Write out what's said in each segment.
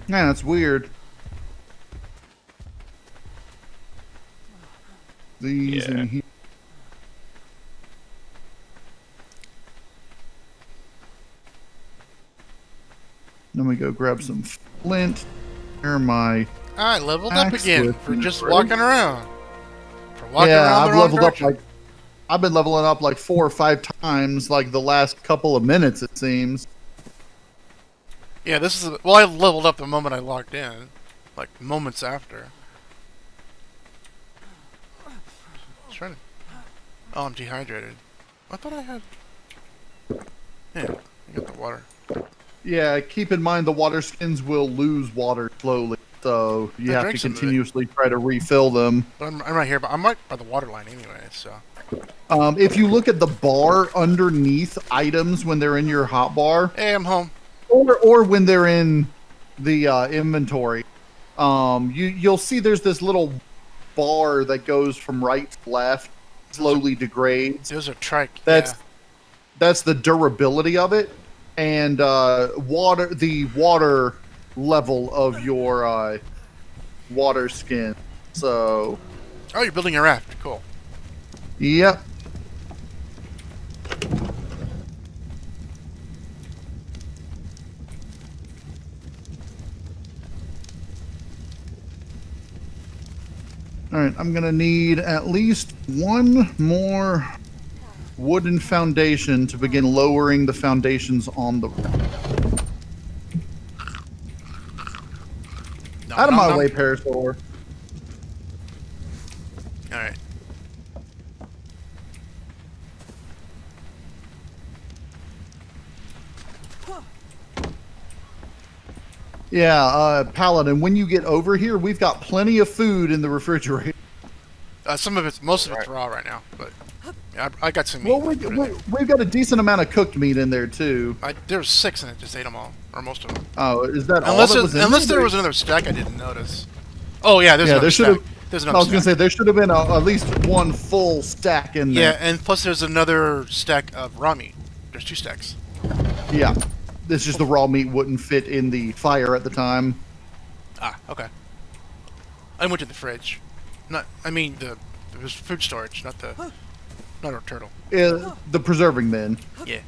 Yeah, that's weird. These Yeah. in here. Then we go grab some flint. Here are my Alright, leveled up axe again with for just inventory. walking around. For walking Yeah, around the I've wrong leveled up direction. like I've been leveling up like 4 or 5 times like the last couple of minutes it seems. Yeah, this is... Well, I leveled up the moment I logged in. Like, moments after. Trying to... Oh, I'm dehydrated. I thought I had... Yeah, I got the water. Yeah, keep in mind the water skins will lose water slowly, so you I have drank to some of it. continuously try to refill them. But I'm right here, but I'm right by the water line anyway, so... If you look at the bar underneath items when they're in your hotbar, Hey, I'm home. or when they're in the inventory, you'll see there's this little bar that goes from right to left, slowly degrades. Those are trike, That's yeah. that's the durability of it, and the water level of your water skin. So, Oh, you're building a raft. Cool. yep. All right, I'm gonna need at least one more wooden foundation to begin lowering the foundations on the. Nom, Out of nom, my nom. way, Parasaur. Alright. Yeah, Paladin, when you get over here, we've got plenty of food in the refrigerator. Most of it's raw right now, but yeah, I got some meat. Well, we've got a decent amount of cooked meat in there, too. There was 6 and I just ate them all, or most of them. Oh, is that all Unless that was in unless there? there was another stack I didn't notice. Oh yeah, there's another stack. There's I another was going to stack. say, there should have been at least one full stack in Yeah, there. and plus there's another stack of raw meat. There's 2 stacks. Yeah. It's just the raw meat wouldn't fit in the fire at the time. Ah, okay. I went to the fridge. I mean it was food storage, not our turtle. The preserving bin. Yeah.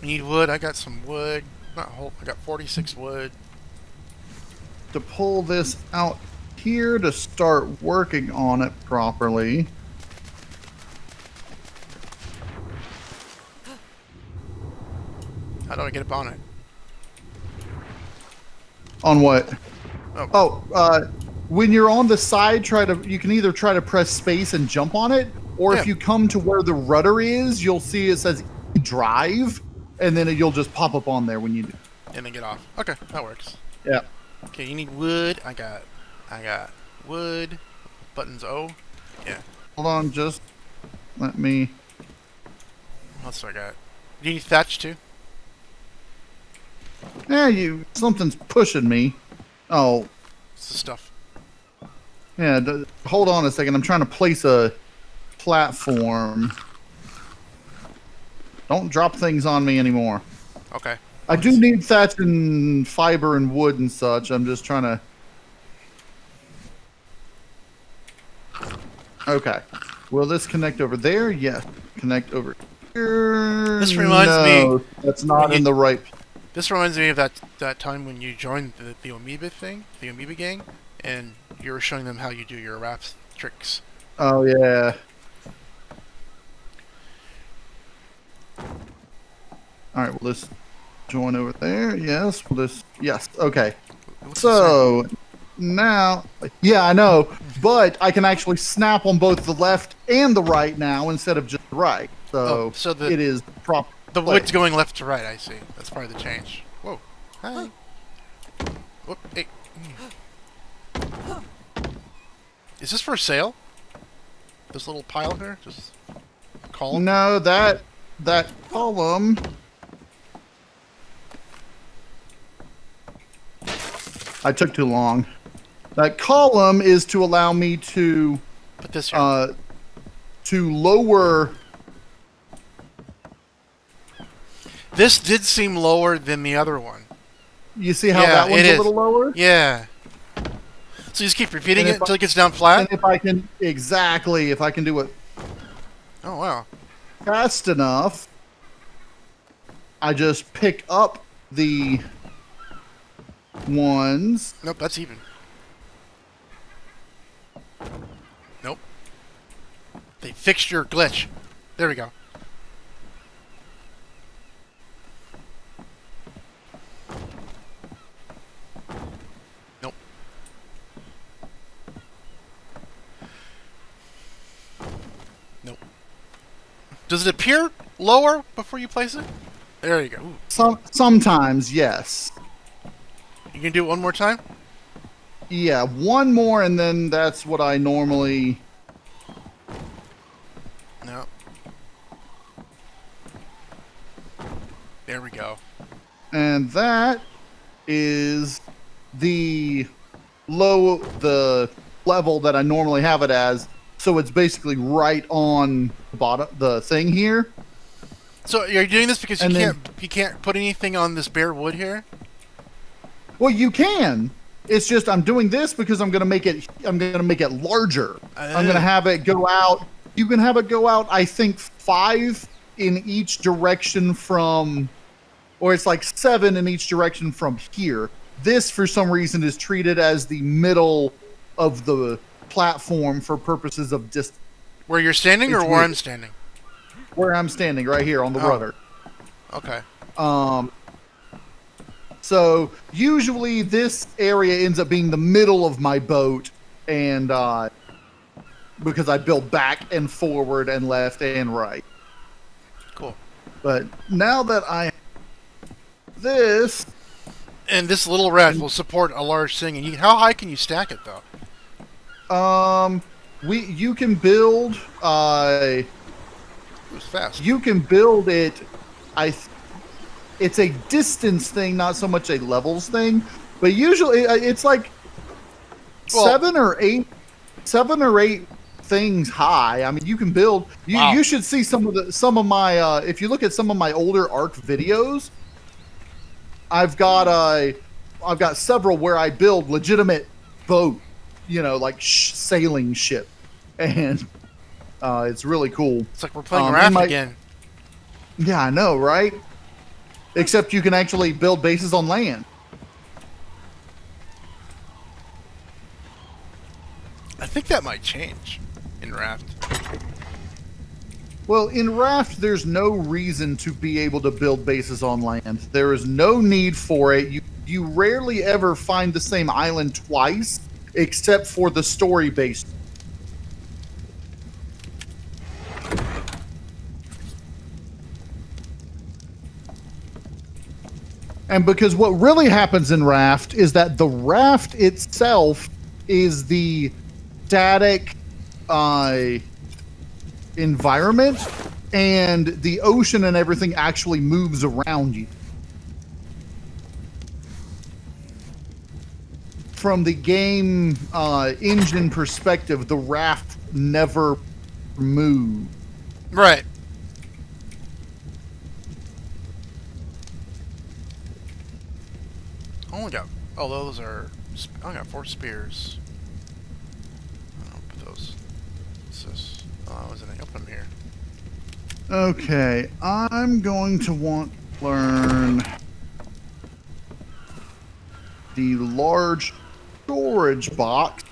Need wood. I got some wood. Not whole. I got 46 wood. To pull this out here to start working on it properly. How do I get up on it? On what? Oh. When you're on the side, you can either try to press space and jump on it, or if you come to where the rudder is, you'll see it says drive, and then you'll just pop up on there when you do. And then get off. Okay, that works. Yeah. Okay, you need wood. I got wood. Buttons O. Yeah. Hold on, just let me. What else do I got? Do you need thatch too? Yeah, something's pushing me. Oh. It's the stuff. Yeah, hold on a second. I'm trying to place a platform. Don't drop things on me anymore. Okay. I do need thatch and fiber and wood and such. I'm just trying to... Okay. Will this connect over there? Yes. Connect over here. This reminds me... That's not in the right... This reminds me of that time when you joined the Amoeba thing, the Amoeba gang, and you were showing them how you do your raft tricks. Oh, yeah. Alright, well, let's join over there. Yes, yes, okay. So, now... Yeah, I know, but I can actually snap on both the left and the right now instead of just the right. So, it is proper. The wood's going left to right, I see. That's part of the change. Whoa. Hi. Whoop, hey. Is this for sale? This little pile here? Just column? No, that column... I took too long. That column is to allow me to... Put this here. to lower. This did seem lower than the other one. You see how that one's a little lower? Yeah. So you just keep repeating it until it gets down And flat? if I can, if I can do it Oh, wow. fast enough, I just pick up the ones. Nope, that's even. Nope. They fixed your glitch. There we go. Nope. Nope. Does it appear lower before you place it? There you go. Ooh. Sometimes, yes. You can do it one more time? Yeah, one more, and then that's what I normally. No. There we go. And that is the level that I normally have it as. So it's basically right on the bottom, the thing here. So you're doing this because you can't put anything on this bare wood here? Well, you can. It's just I'm doing this because I'm gonna make it larger. I'm gonna have it go out. You can have it go out, I think, 5 in each direction from, or it's like 7 in each direction from here. This, for some reason, is treated as the middle of the platform for purposes of distance. Where you're standing, or where I'm standing? Where I'm standing, right here on the rudder. Okay. So usually this area ends up being the middle of my boat, and because I build back and forward and left and right. Cool. But now that I have this, and this little raft will support a large thing. And how high can you stack it, though? you can build. It was fast. You can build it. It's a distance thing, not so much a levels thing. But usually, it's like 7 or 8 things high. I mean, you can build. You should see some of my. If you look at some of my older ARK videos, I've got several where I build legitimate boat, like sailing ship, and it's really cool. It's like we're playing raft again. Yeah, I know, right? Except you can actually build bases on land. I think that might change in raft. Well, in raft, there's no reason to be able to build bases on land. There is no need for it. You rarely ever find the same island twice, except for the story base. And because what really happens in raft is that the raft itself is the static environment, and the ocean and everything actually moves around you. From the game engine perspective, the raft never moves. Right. Those are. I only got 4 spears. I'll put those. What's this? Oh, isn't it open here? Okay, I'm going to want to learn the large storage box.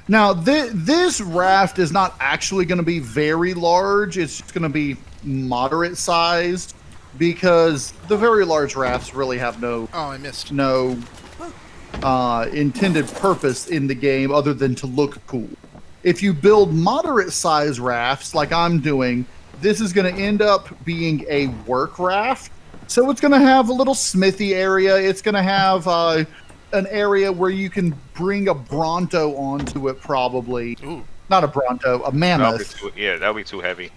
Now, this raft is not actually going to be very large. It's just going to be moderate sized, because the very large rafts really have no intended purpose in the game other than to look cool. If you build moderate size rafts like I'm doing, this is going to end up being a work raft. So it's going to have a little smithy area. It's going to have an area where you can bring a Bronto onto it, probably. Ooh. Not a Bronto, a Mammoth. That'll be too heavy.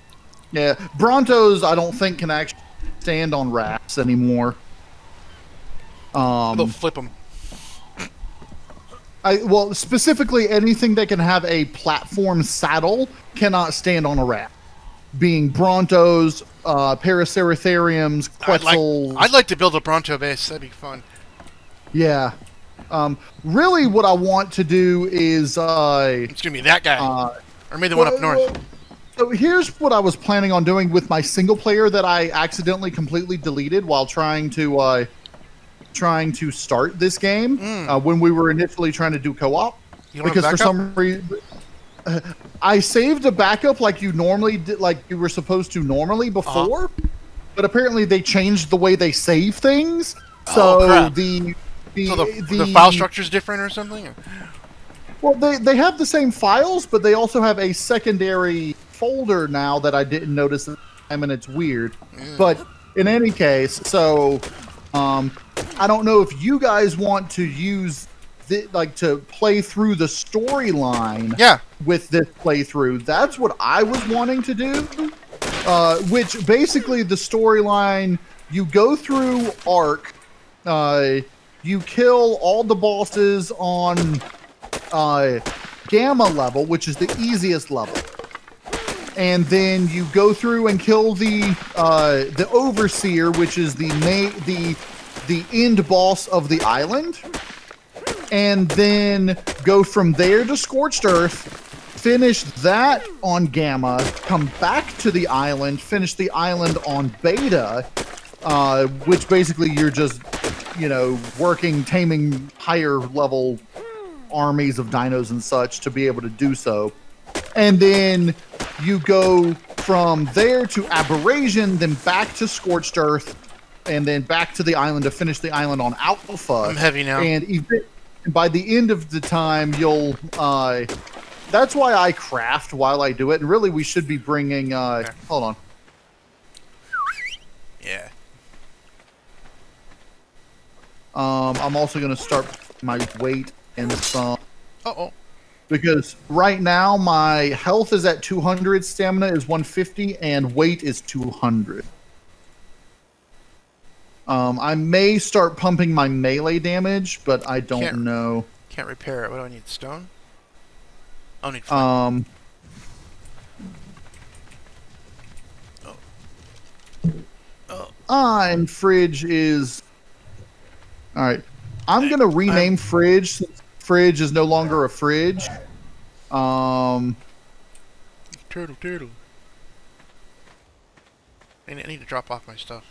Yeah, Brontos I don't think can actually stand on rafts anymore. They'll flip them. Well, specifically anything that can have a platform saddle cannot stand on a raft. Being Brontos, Paraceratheriums, Quetzals. I'd like to build a Bronto base. That'd be fun. Yeah. Really, what I want to do is it's gonna be that guy, or maybe the one up north. So here's what I was planning on doing with my single player that I accidentally completely deleted while trying to start this game when we were initially trying to do co-op. Because for some reason, I saved a backup like you normally did, like you were supposed to normally before, but apparently they changed the way they save things. So the file structure's different or something? Well, they have the same files, but they also have a secondary folder now that I didn't notice at the time, and it's weird. But in any case, so I don't know if you guys want to use to play through the storyline with this playthrough. That's what I was wanting to do, which basically the storyline, you go through ARK, you kill all the bosses on Gamma level, which is the easiest level. And then you go through and kill the Overseer, which is the end boss of the island. And then go from there to Scorched Earth, finish that on Gamma, come back to the island, finish the island on Beta, which basically you're just, working, taming higher level armies of dinos and such to be able to do so. And then you go from there to Aberration, then back to Scorched Earth, and then back to the island to finish the island on Alpha. I'm heavy now. And by the end of the time, you'll... that's why I craft while I do it. And really, we should be bringing... Hold on. Yeah. I'm also going to start my weight and some... Uh-oh. Because right now, my health is at 200, stamina is 150, and weight is 200. I may start pumping my melee damage, but I don't know. Can't repair it. What do I need? Stone? I need flint. And Fridge is... Alright. I'm going to rename Fridge since Fridge is no longer a fridge. Turtle. I need to drop off my stuff.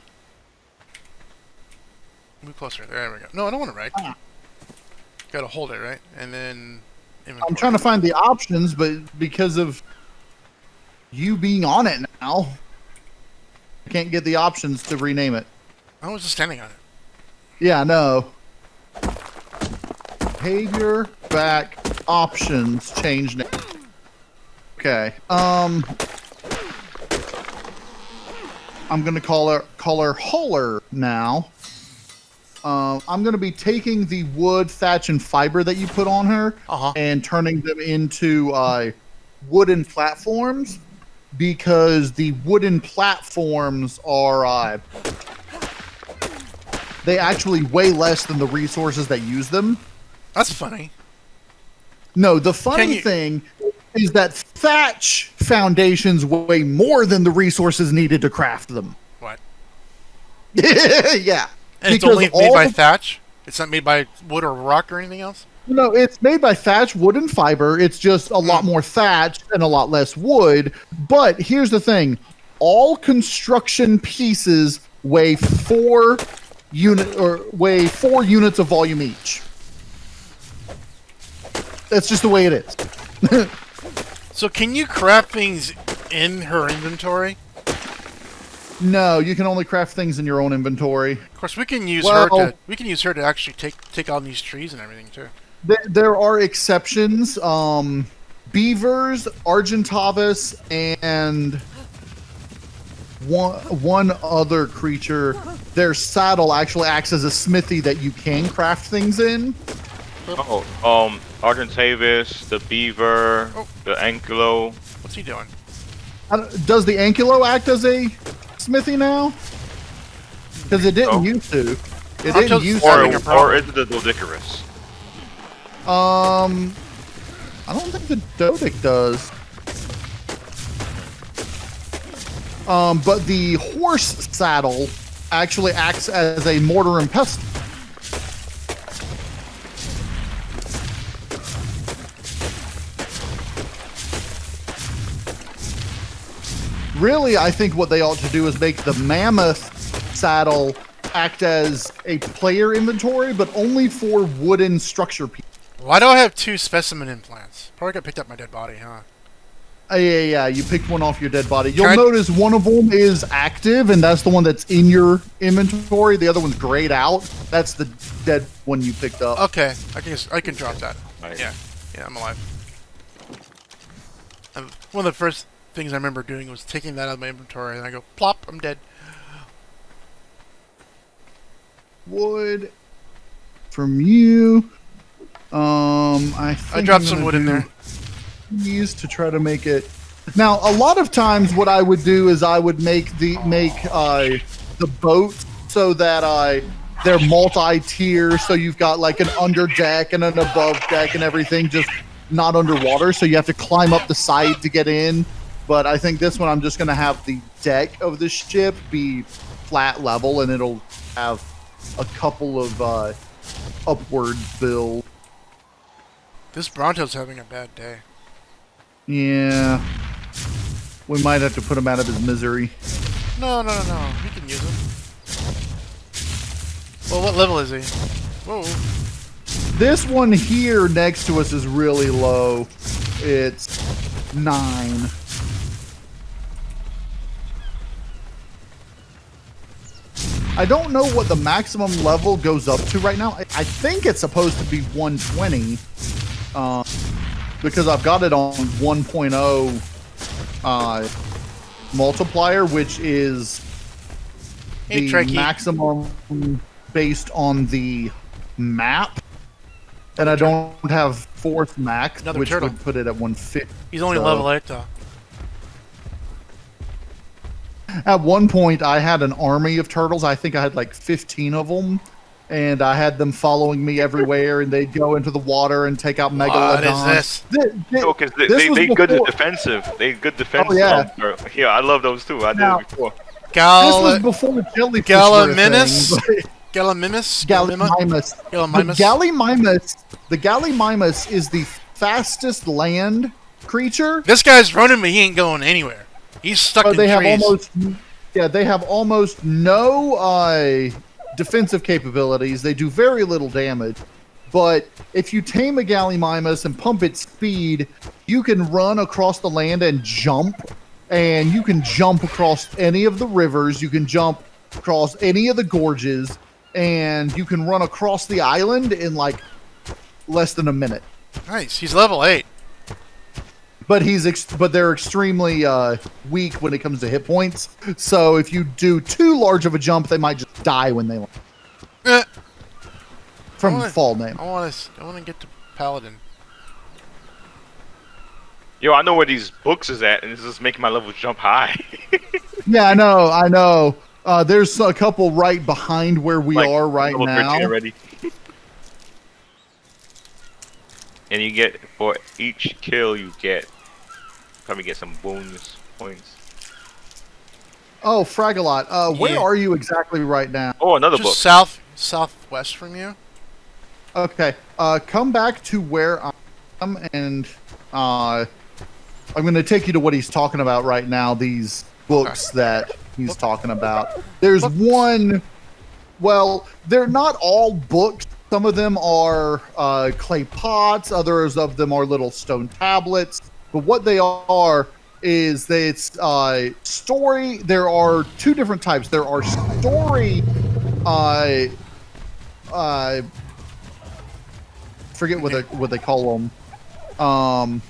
Move closer. There we go. No, I don't want to write. Gotta hold it, right? And then... Inventory. I'm trying to find the options, but because of you being on it now, I can't get the options to rename it. I was just standing on it. Yeah, no. Behavior, back, options, change name. Okay. I'm gonna call her Holler now. I'm going to be taking the wood, thatch, and fiber that you put on her and turning them into wooden platforms, because the wooden platforms are... they actually weigh less than the resources that use them. That's funny. No, the funny thing is that thatch foundations weigh more than the resources needed to craft them. What? Yeah. And it's only made by thatch? It's not made by wood or rock or anything else? No, it's made by thatch, wood, and fiber. It's just a lot more thatch and a lot less wood. But here's the thing. All construction pieces weigh 4 units of volume each. That's just the way it is. So can you craft things in her inventory? No, you can only craft things in your own inventory. Of course, we can use her to actually take on these trees and everything too. There are exceptions. Beavers, Argentavis, and one other creature. Their saddle actually acts as a smithy that you can craft things in. Argentavis, the beaver, the ankylo. What's he doing? Does the ankylo act as a smithy now? Because it didn't used to. It didn't used to. Or is it the Doedicurus? I don't think the Dodic does. But the horse saddle actually acts as a mortar and pestle. Really, I think what they ought to do is make the mammoth saddle act as a player inventory, but only for wooden structure pieces. Why do I have 2 specimen implants? Probably got picked up my dead body, huh? Yeah, you picked one off your dead body. You'll notice one of them is active, and that's the one that's in your inventory. The other one's grayed out. That's the dead one you picked up. Okay, I can drop that. Nice. Yeah, I'm alive. And one of the first things I remember doing was taking that out of my inventory, and I go, plop, I'm dead. Wood from you. I dropped some wood in there. These to try to make it. Now, a lot of times, what I would do is I would make the boats so that they're multi-tier. So you've got like an under deck and an above deck and everything, just not underwater. So you have to climb up the side to get in. But I think this one, I'm just going to have the deck of the ship be flat level, and it'll have a couple of upward build. This Bronto's having a bad day. Yeah. We might have to put him out of his misery. No. We can use him. Well, what level is he? Whoa. This one here next to us is really low. It's 9. I don't know what the maximum level goes up to right now. I think it's supposed to be 120. Because I've got it on 1.0 multiplier, which is the maximum based on the map. And I don't have 4th max, which would put it at 150. He's only level 8, though. At one point, I had an army of turtles. I think I had like 15 of them. And I had them following me everywhere, and they'd go into the water and take out megalodons. What is this? Because they good at defensive. They good defensive. Oh, yeah. Yeah, I love those too. I did it before. This was before jellyfish were a thing, Gallimimus? The Gallimimus is the fastest land creature. This guy's running, but he ain't going anywhere. He's stuck in trees. They have almost no defensive capabilities. They do very little damage. But if you tame a Gallimimus and pump its speed, you can run across the land and jump. And you can jump across any of the rivers. You can jump across any of the gorges. And you can run across the island in like less than a minute. Nice. He's level 8. But they're extremely weak when it comes to hit points. So if you do too large of a jump, they might just die when they land. From fall name. I want to get to Paladin. Yo, I know where these books is at, and this is making my levels jump high. Yeah, I know. There's a couple right behind where we are right now. Already. And you get, for each kill you get, probably get some bonus points. Oh, Fragalot, where are you exactly right now? Oh, another book. Southwest from you. Okay, come back to where I am, and I'm going to take you to what he's talking about right now, these books that he's talking about. There's one, well, they're not all books. Some of them are clay pots, others of them are little stone tablets. But what they are is that it's story. There are 2 different types. There are story. Forget what they call them.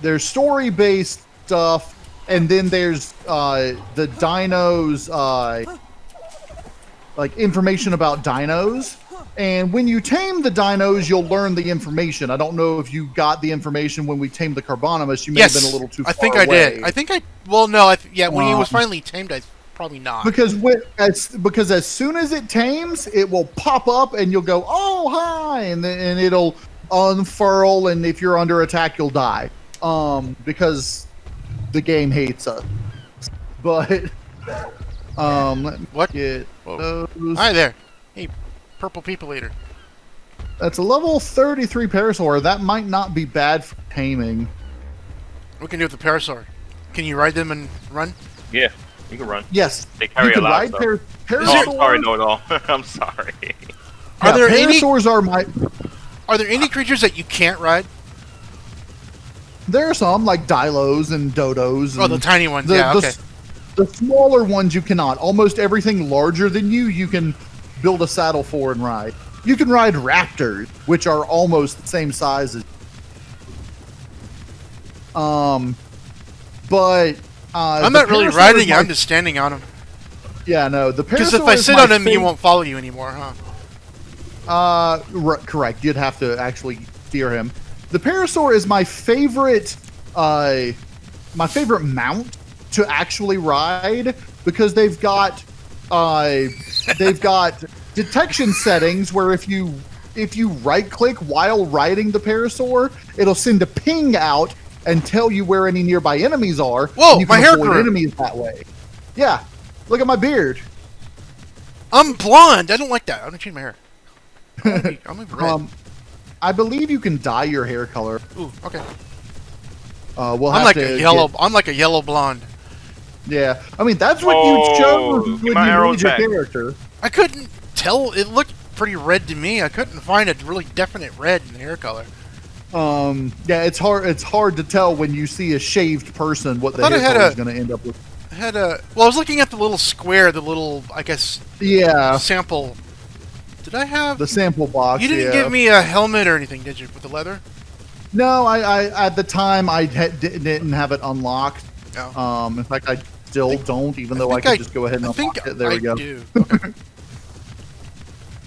There's story-based stuff, and then there's the dinos. Like information about dinos, and when you tame the dinos, you'll learn the information. I don't know if you got the information when we tamed the Carbonimus. You may have been a little too far away. I think I did. When he was finally tamed, Probably not. Because as soon as it tames, it will pop up and you'll go, oh hi, and it'll unfurl, and if you're under attack, you'll die. Because the game hates us. But let me get those. Hi there. Hey, purple people eater. That's a level 33 Parasaur. That might not be bad for taming. What can you do with the Parasaur? Can you ride them and run? Yeah, you can run. Yes, They carry you can a lot ride of stuff. Parasaur. Oh, sorry, no, no. I'm sorry. Are there any? Parasaurs Are there any creatures that you can't ride? There are some like Dilos and Dodos. Oh, the tiny ones. Yeah. Okay. The smaller ones you cannot. Almost everything larger than you can build a saddle for and ride. You can ride raptors, which are almost the same size as. But I'm not really riding it. I'm just standing on them. Yeah, no. The Because if I sit on him, he won't follow you anymore, huh? Correct. You'd have to actually steer him. The Parasaur is my favorite mount to actually ride because they've got detection settings where if you right click while riding the Parasaur, it'll send a ping out and tell you where any nearby enemies are. Whoa, and you my can hair avoid grew. enemies that way. Yeah, look at my beard. I'm blonde. I don't like that. I'm gonna change my hair. I'm gonna be red. I believe you can dye your hair color. Ooh, okay. We'll I'm have like to a yellow. I'm like a yellow blonde. Yeah, I mean that's what you chose get when my you arrow made your back. character. I couldn't tell. It looked pretty red to me. I couldn't find a really definite red in the hair color. Yeah, it's hard. It's hard to tell when you see a shaved person what the hair color is going to end up with. I had a. Well, I was looking at the little square, the little, I guess, Yeah, sample. Did I have the sample box. You didn't give me a helmet or anything, did you, with the leather? No, I at the time I didn't have it unlocked. No. In fact, I still don't, even though I could just go ahead and unlock it. There we go. Do. Okay.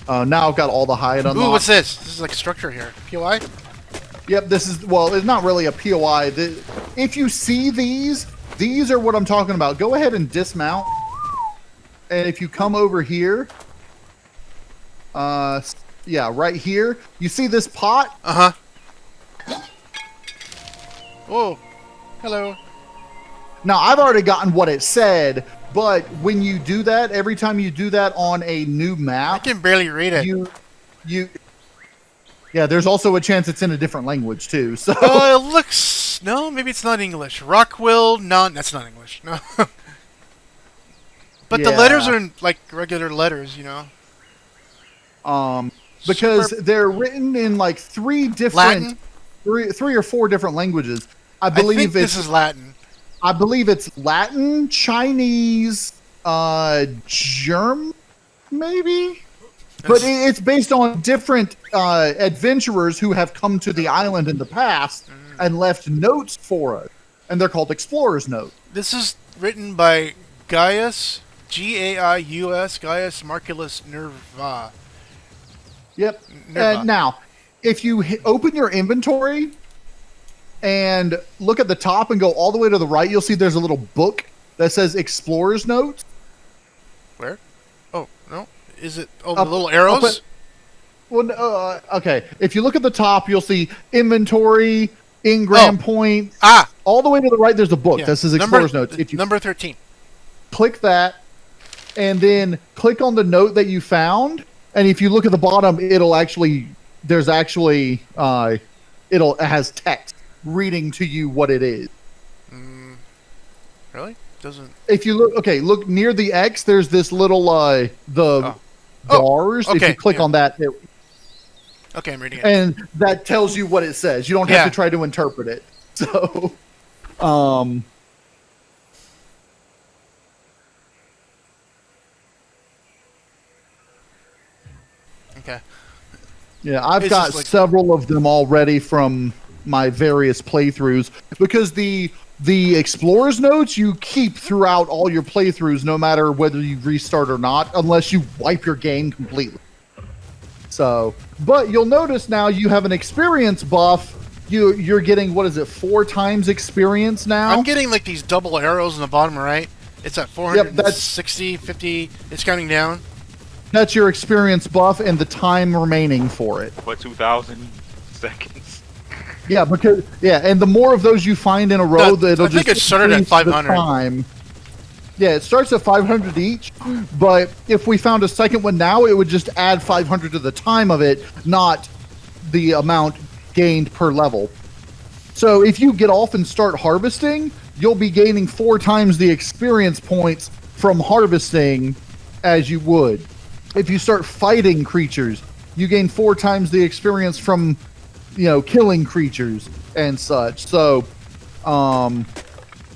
Now I've got all the hide unlocked. Ooh, what's this? This is like a structure here. POI? Yep, this is, well, it's not really a POI. If you see these are what I'm talking about. Go ahead and dismount. And if you come over here, yeah, right here, you see this pot? Uh-huh. Oh, hello. Now, I've already gotten what it said, but when you do that, every time you do that on a new I map, can barely read it. yeah, there's also a chance it's in a different language, too. So, Oh, it looks... No, maybe it's not English. Rockwill, no, that's not English. No. But the letters are like regular letters, you know? because they're written in like three Latin? or four different languages. I I believe think this is Latin. I believe it's Latin, Chinese, German, maybe? But it's based on different adventurers who have come to the island in the past and left notes for us. And they're called Explorer's Notes. This is written by Gaius, Gaius, Gaius Marculus Nerva. Yep. Nerva. Now, if you open your inventory and look at the top and go all the way to the right, you'll see there's a little book that says Explorer's Notes. Where? Oh, no. Is it... Oh, the little arrows? Well, okay. If you look at the top, you'll see inventory, engram point. Ah! All the way to the right, there's a book Yeah. that says Explorer's Notes. If you Number 13. click that, and then click on the note that you found, and if you look at the bottom, it'll actually... There's actually... it has text reading to you what it is. Really? Doesn't... If you look near the X, there's this little bars. If okay, you click on that, Okay, I'm reading it. and that tells you what it says. You don't have to try to interpret it. So, Okay. yeah, I've It's got just like- several of them already from my various playthroughs because the Explorer's Notes you keep throughout all your playthroughs, no matter whether you restart or not, unless you wipe your game completely. So, but you'll notice now you have an experience buff. You're getting, what is it, 4 times experience now? I'm getting like these double arrows in the bottom right. It's at Yep, 460, 50. It's counting down. That's your experience buff and the time remaining for it. What, 2,000 seconds? Yeah, and the more of those you find in a row, it'll I think just it started at increase the 500. time. Yeah, it starts at 500 each, but if we found a second one now, it would just add 500 to the time of it, not the amount gained per level. So if you get off and start harvesting, you'll be gaining 4 times the experience points from harvesting as you would. If you start fighting creatures, you gain 4 times the experience from, killing creatures and such. So,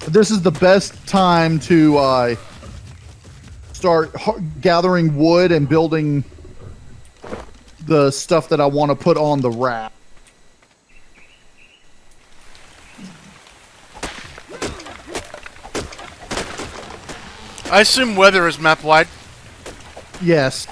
this is the best time to start gathering wood and building the stuff that I want to put on the raft. I assume weather is map wide. Yes.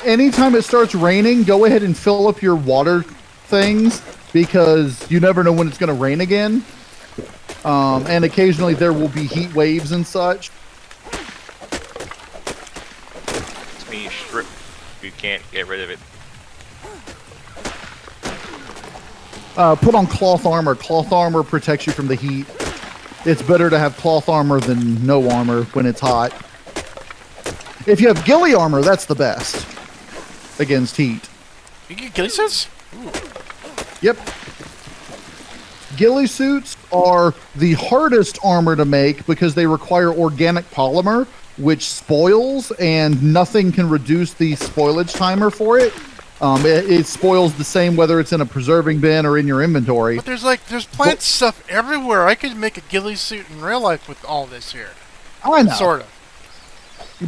Anytime it starts raining, go ahead and fill up your water things, because you never know when it's going to rain again. And occasionally there will be heat waves and such. It's when you strip, you can't get rid of it. Put on cloth armor. Cloth armor protects you from the heat. It's better to have cloth armor than no armor when it's hot. If you have ghillie armor, that's the best against heat. You get ghillie suits? Yep. Ghillie suits are the hardest armor to make because they require organic polymer, which spoils, and nothing can reduce the spoilage timer for it. It spoils the same whether it's in a preserving bin or in your inventory. But there's plant stuff everywhere. I could make a ghillie suit in real life with all this here. I know. Sort of.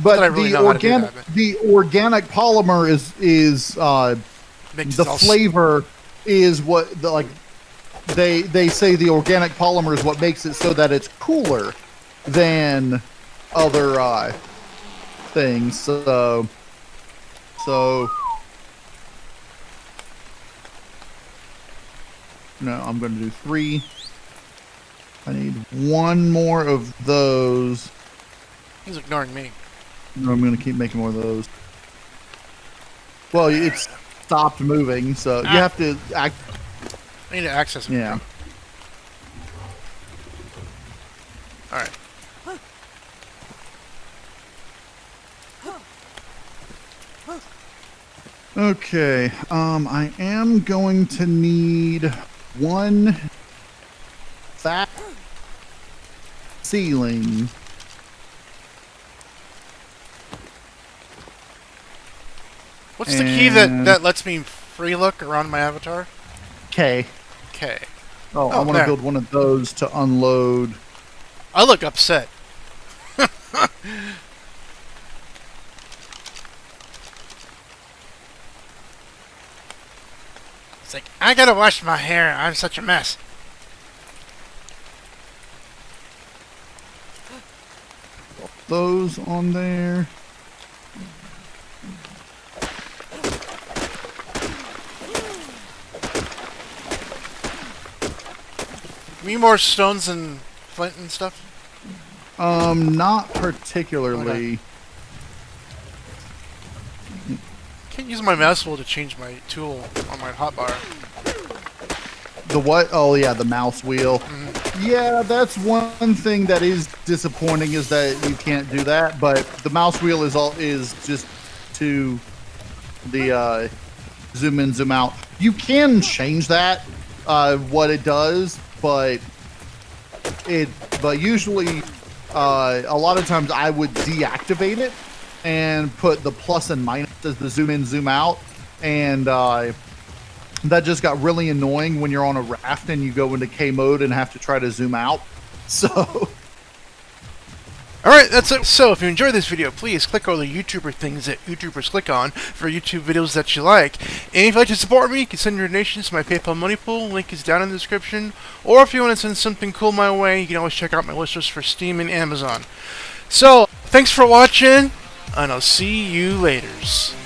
But really the organic polymer is the flavor is what they say the organic polymer is what makes it so that it's cooler than other things. So no, I'm going to do 3. I need 1 more of those. He's ignoring me. I'm going to keep making more of those. Well, it's stopped moving, so you have to act. I need to access it. Yeah. Alright. Okay, I am going to need 1 fat ceiling. What's the key that lets me free look around my avatar? K. K. Oh, I want to build one of those to unload. I look upset. It's like, I gotta wash my hair. I'm such a mess. Those on there. Need more stones and flint and stuff? Not particularly. Okay. Can't use my mouse wheel to change my tool on my hotbar. The what? Oh yeah, the mouse wheel. Mm-hmm. Yeah, that's one thing that is disappointing, is that you can't do that. But the mouse wheel is just to the zoom in, zoom out. You can change that, what it does, but usually a lot of times I would deactivate it and put the plus and minus as the zoom in, zoom out, and that just got really annoying when you're on a raft and you go into K mode and have to try to zoom out. So alright, that's it. So, if you enjoyed this video, please click all the YouTuber things that YouTubers click on for YouTube videos that you like. And if you'd like to support me, you can send your donations to my PayPal money pool. Link is down in the description. Or if you want to send something cool my way, you can always check out my list list for Steam and Amazon. So, thanks for watching, and I'll see you laters.